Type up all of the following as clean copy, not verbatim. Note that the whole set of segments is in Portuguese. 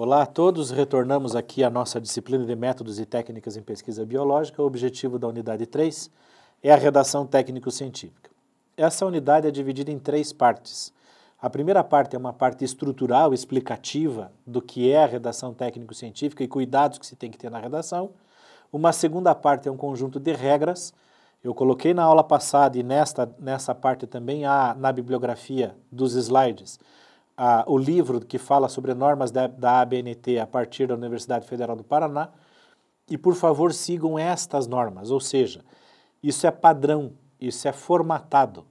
Olá a todos, retornamos aqui à nossa disciplina de métodos e técnicas em pesquisa biológica. O objetivo da unidade 3 é a redação técnico-científica. Essa unidade é dividida em 3 partes. A primeira parte é uma parte estrutural, explicativa do que é a redação técnico-científica e cuidados que se tem que ter na redação. Uma segunda parte é um conjunto de regras. Eu coloquei na aula passada e nessa parte também há na bibliografia dos slides o livro que fala sobre normas da ABNT a partir da Universidade Federal do Paraná. E, por favor, sigam estas normas, ou seja, isso é padrão, isso é formatado,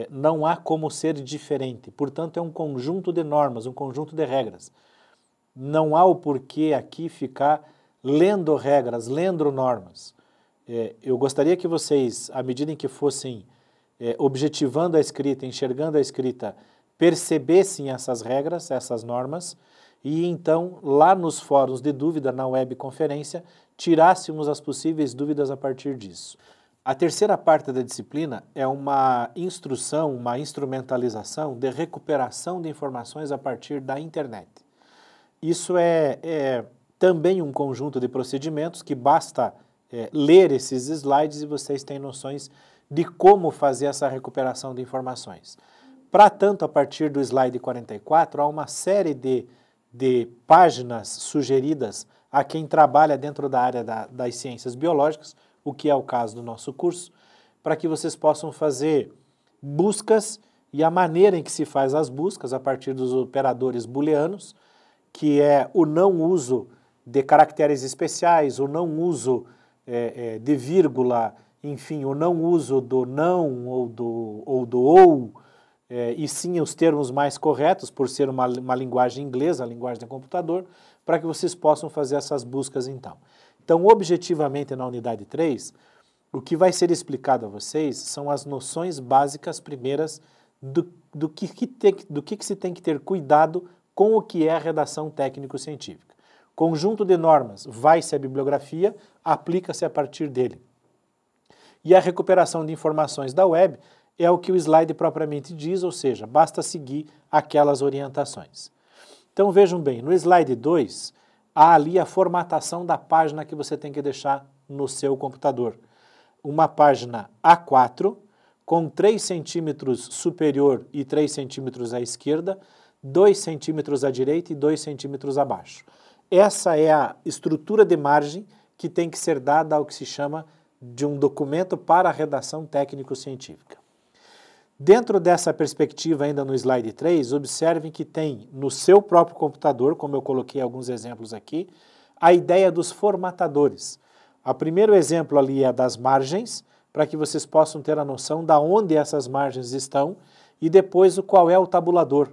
não há como ser diferente. Portanto, é um conjunto de normas, um conjunto de regras. Não há o porquê aqui ficar lendo regras, lendo normas. Eu gostaria que vocês, à medida em que fossem objetivando a escrita, enxergando a escrita, percebessem essas regras, essas normas, e então, lá nos fóruns de dúvida, na webconferência, tirássemos as possíveis dúvidas a partir disso. A terceira parte da disciplina é uma instrução, uma instrumentalização de recuperação de informações a partir da internet. Isso é também um conjunto de procedimentos que basta ler esses slides e vocês têm noções de como fazer essa recuperação de informações. Para tanto, a partir do slide 44, há uma série de páginas sugeridas a quem trabalha dentro da área das ciências biológicas, o que é o caso do nosso curso, para que vocês possam fazer buscas e a maneira em que se faz as buscas a partir dos operadores booleanos, que é o não uso de caracteres especiais, o não uso de vírgula, enfim, o não uso do não ou do e sim os termos mais corretos, por ser uma linguagem inglesa, a linguagem do computador, para que vocês possam fazer essas buscas então. Então, objetivamente, na unidade 3, o que vai ser explicado a vocês são as noções básicas primeiras do que se tem que ter cuidado com o que é a redação técnico-científica. Conjunto de normas, vai-se a bibliografia, aplica-se a partir dele. E a recuperação de informações da web é o que o slide propriamente diz, ou seja, basta seguir aquelas orientações. Então vejam bem, no slide 2, há ali a formatação da página que você tem que deixar no seu computador. Uma página A4, com 3 centímetros superior e 3 centímetros à esquerda, 2 centímetros à direita e 2 centímetros abaixo. Essa é a estrutura de margem que tem que ser dada ao que se chama de um documento para a redação técnico-científica. Dentro dessa perspectiva, ainda no slide 3, observem que tem no seu próprio computador, como eu coloquei alguns exemplos aqui, a ideia dos formatadores. O primeiro exemplo ali é das margens, para que vocês possam ter a noção de onde essas margens estão, e depois qual é o tabulador.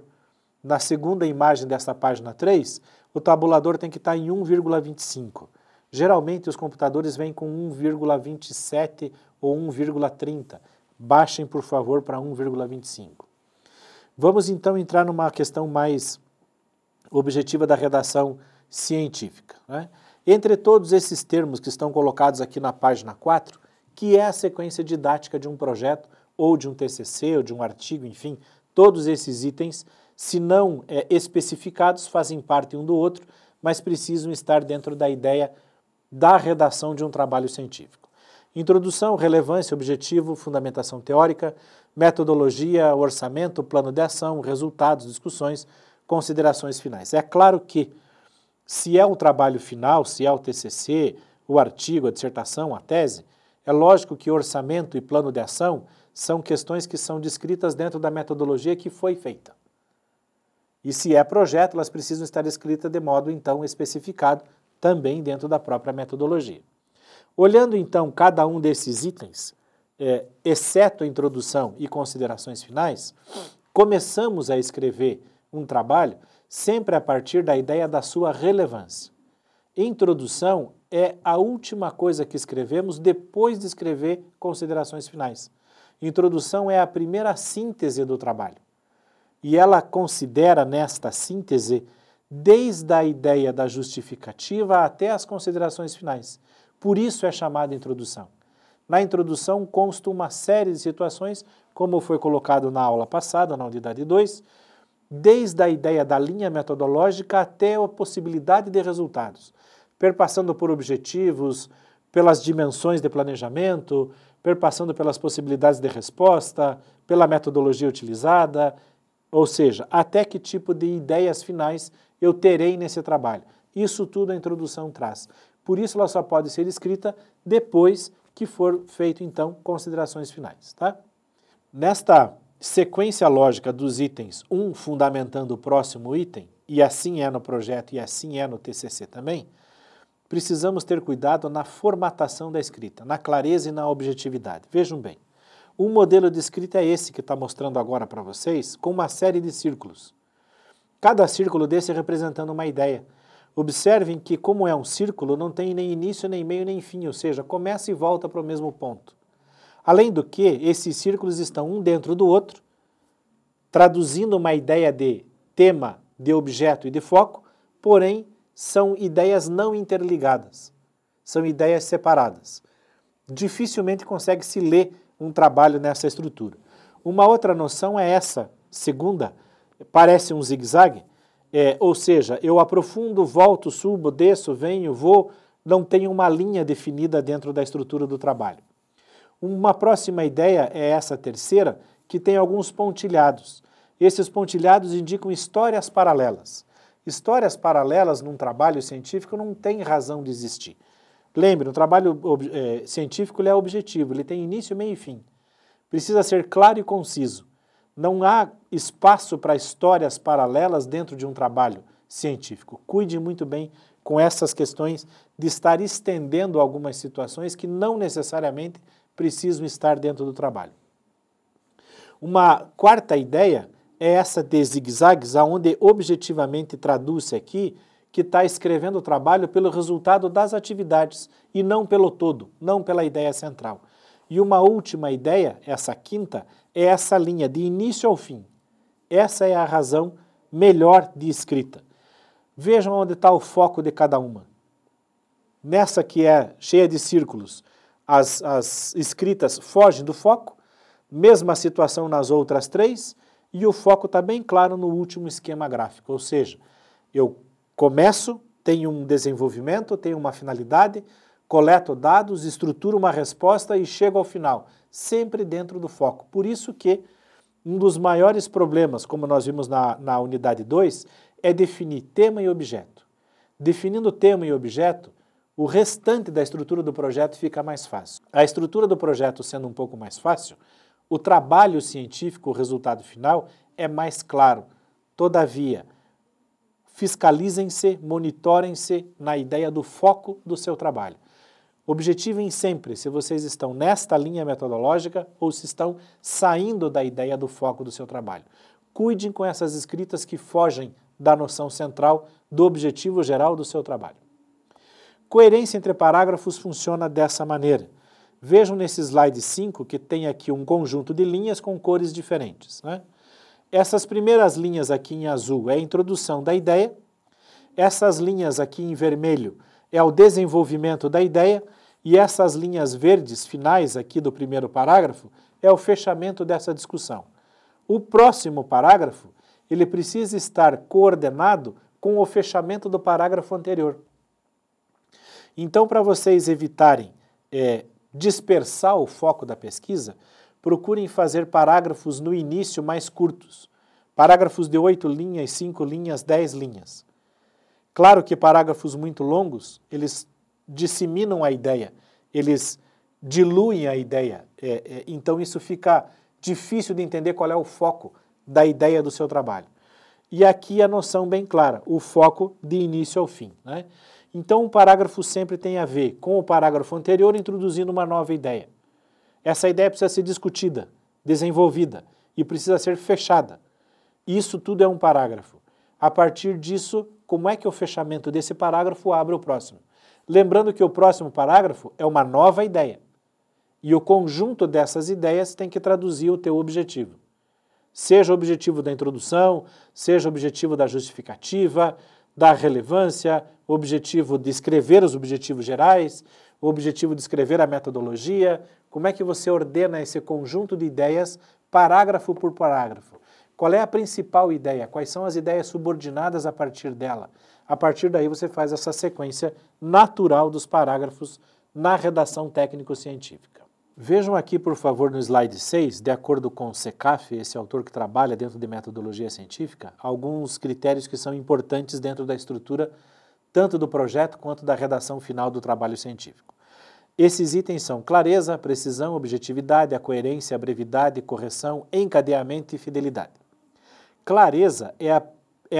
Na segunda imagem dessa página 3, o tabulador tem que estar em 1,25. Geralmente os computadores vêm com 1,27 ou 1,30. Baixem, por favor, para 1,25. Vamos, então, entrar numa questão mais objetiva da redação científica, né? Entre todos esses termos que estão colocados aqui na página 4, que é a sequência didática de um projeto, ou de um TCC, ou de um artigo, enfim, todos esses itens, se não especificados, fazem parte um do outro, mas precisam estar dentro da ideia da redação de um trabalho científico. Introdução, relevância, objetivo, fundamentação teórica, metodologia, orçamento, plano de ação, resultados, discussões, considerações finais. É claro que, se é o trabalho final, se é o TCC, o artigo, a dissertação, a tese, é lógico que orçamento e plano de ação são questões que são descritas dentro da metodologia que foi feita. E se é projeto, elas precisam estar escritas de modo, então, especificado também dentro da própria metodologia. Olhando, então, cada um desses itens, exceto a introdução e considerações finais, começamos a escrever um trabalho sempre a partir da ideia da sua relevância. Introdução é a última coisa que escrevemos depois de escrever considerações finais. Introdução é a primeira síntese do trabalho. E ela considera nesta síntese desde a ideia da justificativa até as considerações finais. Por isso é chamada introdução. Na introdução consta uma série de situações, como foi colocado na aula passada, na unidade 2, desde a ideia da linha metodológica até a possibilidade de resultados, perpassando por objetivos, pelas dimensões de planejamento, perpassando pelas possibilidades de resposta, pela metodologia utilizada, ou seja, até que tipo de ideias finais eu terei nesse trabalho. Isso tudo a introdução traz. Por isso ela só pode ser escrita depois que for feito, então, considerações finais, tá? Nesta sequência lógica dos itens, um fundamentando o próximo item, e assim é no projeto e assim é no TCC também, precisamos ter cuidado na formatação da escrita, na clareza e na objetividade. Vejam bem, o modelo de escrita é esse que está mostrando agora para vocês, com uma série de círculos. Cada círculo desse representando uma ideia. Observem que, como é um círculo, não tem nem início, nem meio, nem fim, ou seja, começa e volta para o mesmo ponto. Além do que, esses círculos estão um dentro do outro, traduzindo uma ideia de tema, de objeto e de foco, porém, são ideias não interligadas, são ideias separadas. Dificilmente consegue-se ler um trabalho nessa estrutura. Uma outra noção é essa, segunda, parece um zigue-zague, ou seja, eu aprofundo, volto, subo, desço, venho, vou, não tenho uma linha definida dentro da estrutura do trabalho. Uma próxima ideia é essa terceira, que tem alguns pontilhados. Esses pontilhados indicam histórias paralelas. Histórias paralelas num trabalho científico não tem razão de existir. Lembre, um trabalho científico ele é objetivo, ele tem início, meio e fim. Precisa ser claro e conciso. Não há espaço para histórias paralelas dentro de um trabalho científico. Cuide muito bem com essas questões de estar estendendo algumas situações que não necessariamente precisam estar dentro do trabalho. Uma quarta ideia é essa de zigue-zagues, onde objetivamente traduz-se aqui que está escrevendo o trabalho pelo resultado das atividades e não pelo todo, não pela ideia central. E uma última ideia, essa quinta, é essa linha de início ao fim. Essa é a razão melhor de escrita. Vejam onde está o foco de cada uma. Nessa que é cheia de círculos, as escritas fogem do foco, mesma situação nas outras três, e o foco está bem claro no último esquema gráfico, ou seja, eu começo, tenho um desenvolvimento, tenho uma finalidade, coleto dados, estruturo uma resposta e chego ao final, sempre dentro do foco. Por isso que um dos maiores problemas, como nós vimos na unidade 2, é definir tema e objeto. Definindo tema e objeto, o restante da estrutura do projeto fica mais fácil. A estrutura do projeto sendo um pouco mais fácil, o trabalho científico, o resultado final, é mais claro. Todavia, fiscalizem-se, monitorem-se na ideia do foco do seu trabalho. Objetivem sempre se vocês estão nesta linha metodológica ou se estão saindo da ideia do foco do seu trabalho. Cuidem com essas escritas que fogem da noção central do objetivo geral do seu trabalho. Coerência entre parágrafos funciona dessa maneira. Vejam nesse slide 5 que tem aqui um conjunto de linhas com cores diferentes, né? Essas primeiras linhas aqui em azul é a introdução da ideia, essas linhas aqui em vermelho é o desenvolvimento da ideia e essas linhas verdes finais aqui do primeiro parágrafo é o fechamento dessa discussão. O próximo parágrafo, ele precisa estar coordenado com o fechamento do parágrafo anterior. Então, para vocês evitarem dispersar o foco da pesquisa, procurem fazer parágrafos no início mais curtos. Parágrafos de 8 linhas, 5 linhas, 10 linhas. Claro que parágrafos muito longos, eles disseminam a ideia, eles diluem a ideia, então isso fica difícil de entender qual é o foco da ideia do seu trabalho. E aqui a noção bem clara, o foco de início ao fim, né? Então o parágrafo sempre tem a ver com o parágrafo anterior introduzindo uma nova ideia. Essa ideia precisa ser discutida, desenvolvida e precisa ser fechada. Isso tudo é um parágrafo. A partir disso, como é que o fechamento desse parágrafo abre o próximo? Lembrando que o próximo parágrafo é uma nova ideia. E o conjunto dessas ideias tem que traduzir o teu objetivo. Seja o objetivo da introdução, seja o objetivo da justificativa, da relevância, o objetivo de escrever os objetivos gerais, o objetivo de escrever a metodologia, como é que você ordena esse conjunto de ideias parágrafo por parágrafo. Qual é a principal ideia? Quais são as ideias subordinadas a partir dela? A partir daí você faz essa sequência natural dos parágrafos na redação técnico-científica. Vejam aqui, por favor, no slide 6, de acordo com o CECAF, esse autor que trabalha dentro de metodologia científica, alguns critérios que são importantes dentro da estrutura tanto do projeto quanto da redação final do trabalho científico. Esses itens são clareza, precisão, objetividade, a coerência, a brevidade, correção, encadeamento e fidelidade. Clareza é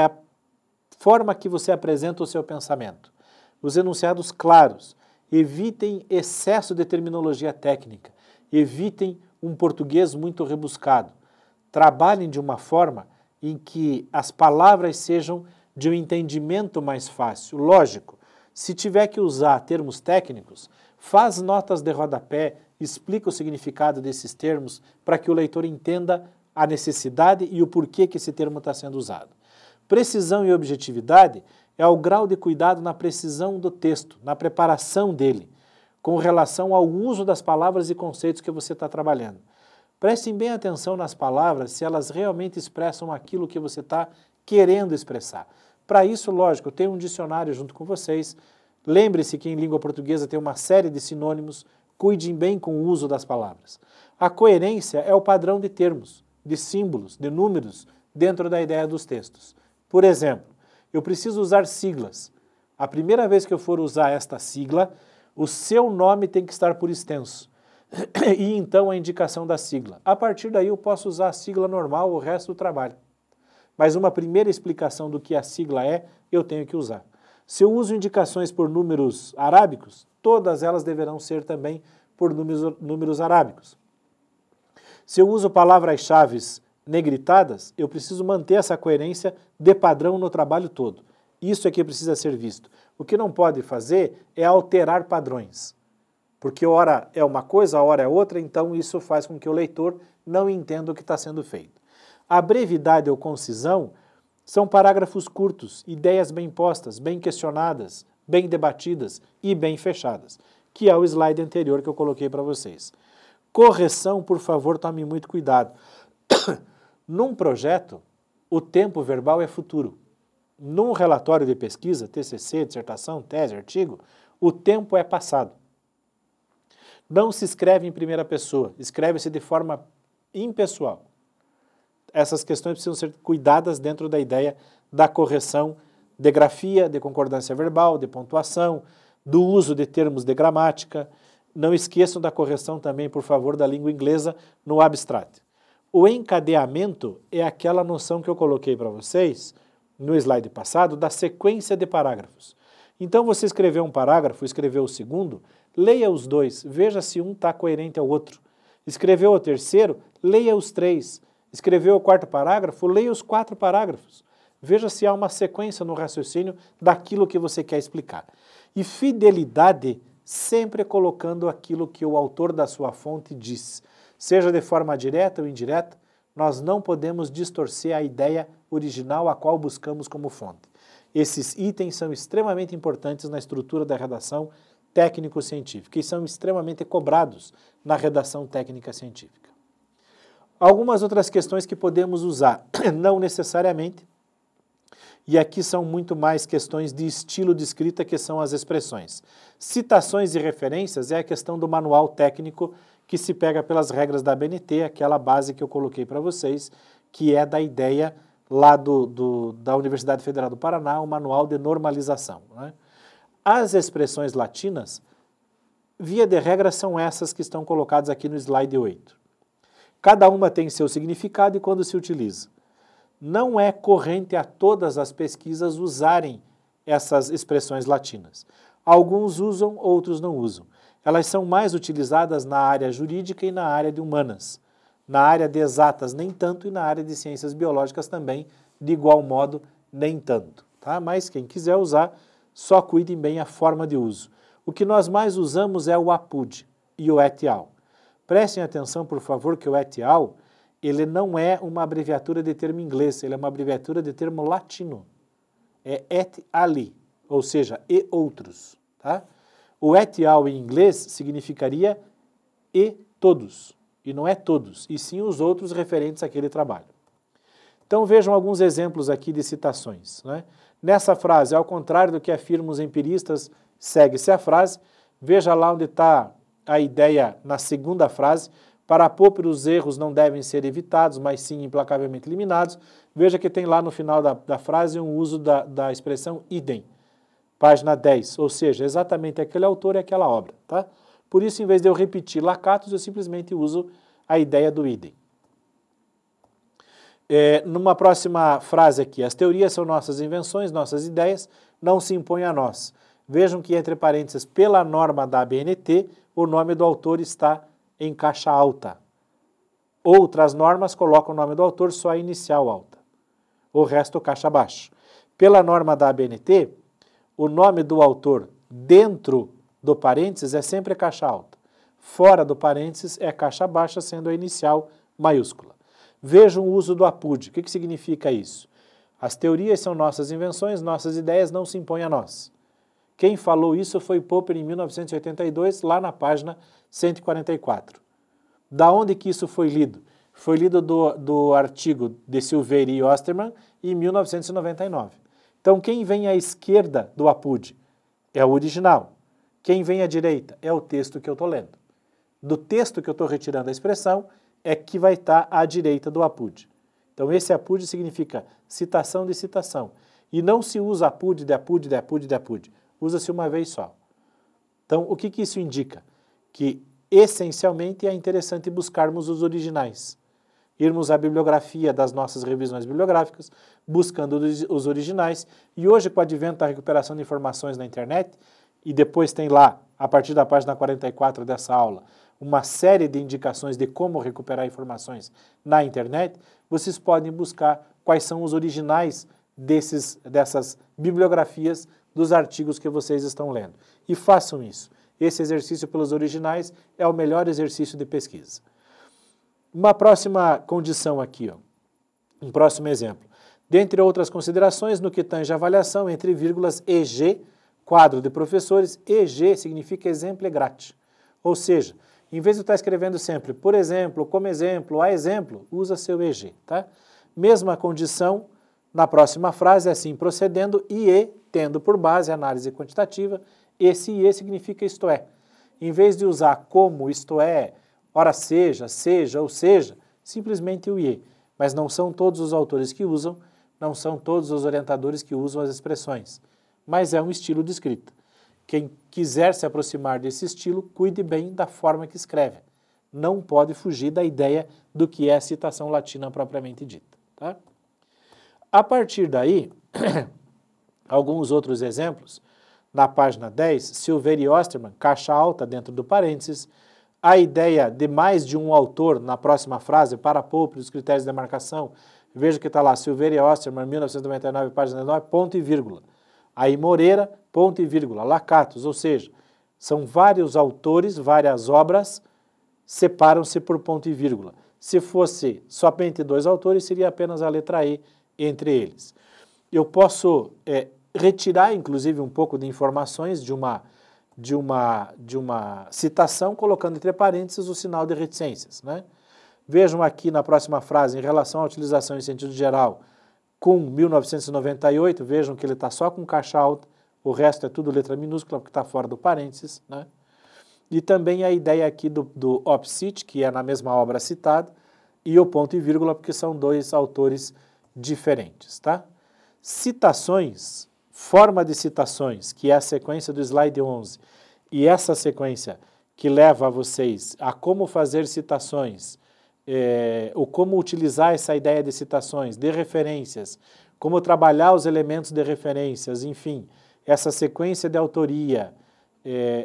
a forma que você apresenta o seu pensamento. Os enunciados claros. Evitem excesso de terminologia técnica. Evitem um português muito rebuscado. Trabalhem de uma forma em que as palavras sejam de um entendimento mais fácil. Lógico, se tiver que usar termos técnicos, faz notas de rodapé, explica o significado desses termos para que o leitor entenda a necessidade e o porquê que esse termo está sendo usado. Precisão e objetividade é o grau de cuidado na precisão do texto, na preparação dele, com relação ao uso das palavras e conceitos que você está trabalhando. Prestem bem atenção nas palavras, se elas realmente expressam aquilo que você está querendo expressar. Para isso, lógico, tem um dicionário junto com vocês. Lembre-se que em língua portuguesa tem uma série de sinônimos, cuidem bem com o uso das palavras. A coerência é o padrão de termos, de símbolos, de números, dentro da ideia dos textos. Por exemplo, eu preciso usar siglas. A primeira vez que eu for usar esta sigla, o seu nome tem que estar por extenso. E então a indicação da sigla. A partir daí eu posso usar a sigla normal o resto do trabalho. Mas uma primeira explicação do que a sigla é, eu tenho que usar. Se eu uso indicações por números arábicos, todas elas deverão ser também por números arábicos. Se eu uso palavras-chave negritadas, eu preciso manter essa coerência de padrão no trabalho todo. Isso é que precisa ser visto. O que não pode fazer é alterar padrões. Porque hora é uma coisa, hora é outra, então isso faz com que o leitor não entenda o que está sendo feito. A brevidade ou concisão são parágrafos curtos, ideias bem postas, bem questionadas, bem debatidas e bem fechadas, que é o slide anterior que eu coloquei para vocês. Correção, por favor, tome muito cuidado. Num projeto, o tempo verbal é futuro. Num relatório de pesquisa, TCC, dissertação, tese, artigo, o tempo é passado. Não se escreve em primeira pessoa, escreve-se de forma impessoal. Essas questões precisam ser cuidadas dentro da ideia da correção de grafia, de concordância verbal, de pontuação, do uso de termos de gramática. Não esqueçam da correção também, por favor, da língua inglesa no abstract. O encadeamento é aquela noção que eu coloquei para vocês no slide passado da sequência de parágrafos. Então você escreveu um parágrafo, escreveu o segundo, leia os dois, veja se um está coerente ao outro. Escreveu o terceiro, leia os três. Escreveu o quarto parágrafo, leia os 4 parágrafos. Veja se há uma sequência no raciocínio daquilo que você quer explicar. E fidelidade, sempre colocando aquilo que o autor da sua fonte diz. Seja de forma direta ou indireta, nós não podemos distorcer a ideia original a qual buscamos como fonte. Esses itens são extremamente importantes na estrutura da redação técnico-científica e são extremamente cobrados na redação técnica científica. Algumas outras questões que podemos usar, não necessariamente, e aqui são muito mais questões de estilo de escrita, que são as expressões. Citações e referências é a questão do manual técnico que se pega pelas regras da ABNT, aquela base que eu coloquei para vocês, que é da ideia lá da Universidade Federal do Paraná, o manual de normalização, né? As expressões latinas, via de regra, são essas que estão colocadas aqui no slide 8. Cada uma tem seu significado e quando se utiliza. Não é corrente a todas as pesquisas usarem essas expressões latinas. Alguns usam, outros não usam. Elas são mais utilizadas na área jurídica e na área de humanas. Na área de exatas, nem tanto, e na área de ciências biológicas também, de igual modo, nem tanto. Tá? Mas quem quiser usar, só cuidem bem a forma de uso. O que nós mais usamos é o apud e o et al. Prestem atenção, por favor, que o et al, ele não é uma abreviatura de termo inglês, ele é uma abreviatura de termo latino. É et ali, ou seja, e outros. Tá? O et al em inglês significaria e todos, e não é todos, e sim os outros referentes àquele trabalho. Então vejam alguns exemplos aqui de citações, né? Nessa frase, ao contrário do que afirmam os empiristas, segue-se a frase. Veja lá onde está a ideia na segunda frase. Para Popper, os erros não devem ser evitados, mas sim implacavelmente eliminados. Veja que tem lá no final da frase um uso da expressão idem, página 10, ou seja, exatamente aquele autor e aquela obra, tá? Por isso, em vez de eu repetir Lakatos, eu simplesmente uso a ideia do idem. Numa próxima frase aqui, as teorias são nossas invenções, nossas ideias, não se impõem a nós. Vejam que, entre parênteses, pela norma da ABNT, o nome do autor está em caixa alta. Outras normas colocam o nome do autor só a inicial alta. O resto caixa baixa. Pela norma da ABNT, o nome do autor dentro do parênteses é sempre caixa alta. Fora do parênteses é caixa baixa, sendo a inicial maiúscula. Vejam o uso do APUD. O que significa isso? As teorias são nossas invenções, nossas ideias não se impõem a nós. Quem falou isso foi Popper em 1982, lá na página 144. Da onde que isso foi lido? Foi lido do artigo de Silveira e Osterman em 1999. Então, quem vem à esquerda do APUD é o original. Quem vem à direita é o texto que eu estou lendo. Do texto que eu estou retirando a expressão é que vai estar à direita do APUD. Então, esse APUD significa citação de citação. E não se usa APUD de APUD de APUD de APUD. Usa-se uma vez só. Então, o que isso indica? Que, essencialmente, é interessante buscarmos os originais. Irmos à bibliografia das nossas revisões bibliográficas, buscando os originais. E hoje, com o advento da recuperação de informações na internet, e depois tem lá, a partir da página 44 dessa aula, uma série de indicações de como recuperar informações na internet, vocês podem buscar quais são os originais dessas bibliografias dos artigos que vocês estão lendo. E façam isso. Esse exercício pelos originais é o melhor exercício de pesquisa. Uma próxima condição aqui, um próximo exemplo. Dentre outras considerações, no que tange a avaliação, entre vírgulas EG, quadro de professores, EG significa exemple grate. Ou seja, em vez de estar escrevendo sempre, por exemplo, como exemplo, a exemplo, usa seu EG, tá? Mesma condição na próxima frase, assim procedendo, IE, tendo por base a análise quantitativa, esse IE significa isto é. Em vez de usar como, isto é, ora seja, seja ou seja, simplesmente o IE. Mas não são todos os autores que usam, não são todos os orientadores que usam as expressões, mas é um estilo de escrita. Quem quiser se aproximar desse estilo, cuide bem da forma que escreve. Não pode fugir da ideia do que é a citação latina propriamente dita. Tá? A partir daí, alguns outros exemplos. Na página 10, Silveira e Osterman, caixa alta dentro do parênteses. A ideia de mais de um autor na próxima frase, para Popper, os critérios de demarcação. Veja que está lá, Silveira e Osterman, 1999, página 9, ponto e vírgula. Aí Moreira, ponto e vírgula, Lakatos, ou seja, são vários autores, várias obras, separam-se por ponto e vírgula. Se fosse somente dois autores, seria apenas a letra E entre eles. Eu posso retirar, inclusive, um pouco de informações de uma citação, colocando entre parênteses o sinal de reticências, né? Vejam aqui na próxima frase, em relação à utilização em sentido geral, com 1998, vejam que ele está só com caixa alta, o resto é tudo letra minúscula, porque está fora do parênteses, né? E também a ideia aqui do opsit, que é na mesma obra citada, e o ponto e vírgula, porque são dois autores diferentes, tá? Citações, forma de citações, que é a sequência do slide 11, e essa sequência que leva a vocês a como fazer citações, ou como utilizar essa ideia de citações, de referências, como trabalhar os elementos de referências, enfim, essa sequência de autoria,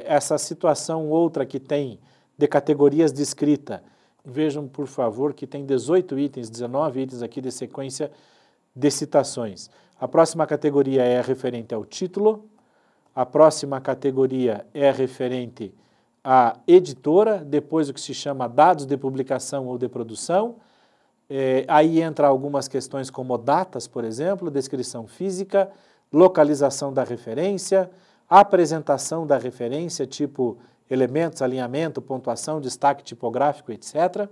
essa situação outra que tem de categorias de escrita. Vejam, por favor, que tem 18 itens, 19 itens aqui de sequência de citações. A próxima categoria é referente ao título, a próxima categoria é referente à editora, depois o que se chama dados de publicação ou de produção. Aí entra algumas questões como datas, por exemplo, descrição física, localização da referência, apresentação da referência, tipo elementos, alinhamento, pontuação, destaque tipográfico, etc.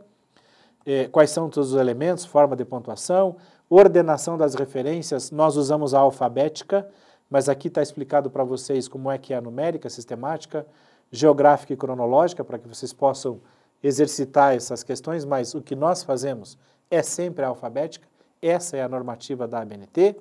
Quais são todos os elementos, forma de pontuação, Ordenação das referências, nós usamos a alfabética, mas aqui está explicado para vocês como é que é a numérica, sistemática, geográfica e cronológica, para que vocês possam exercitar essas questões, mas o que nós fazemos é sempre a alfabética, essa é a normativa da ABNT.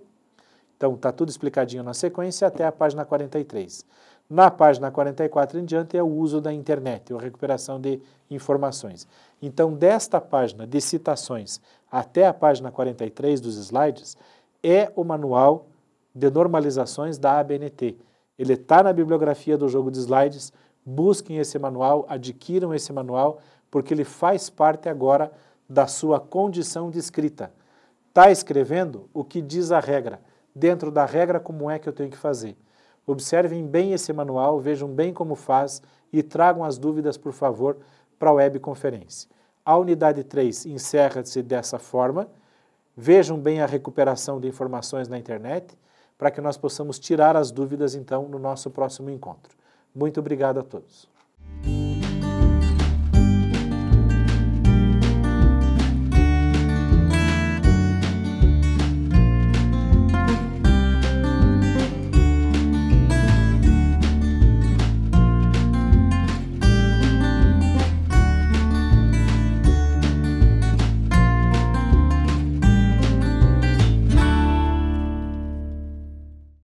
Então está tudo explicadinho na sequência até a página 43. Na página 44 em diante é o uso da internet, a recuperação de informações. Então, desta página de citações até a página 43 dos slides, é o manual de normalizações da ABNT. Ele está na bibliografia do jogo de slides, busquem esse manual, adquiram esse manual, porque ele faz parte agora da sua condição de escrita. Está escrevendo o que diz a regra, dentro da regra como é que eu tenho que fazer. Observem bem esse manual, vejam bem como faz e tragam as dúvidas, por favor, para a webconferência. A unidade 3 encerra-se dessa forma. Vejam bem a recuperação de informações na internet, para que nós possamos tirar as dúvidas, então, no nosso próximo encontro. Muito obrigado a todos.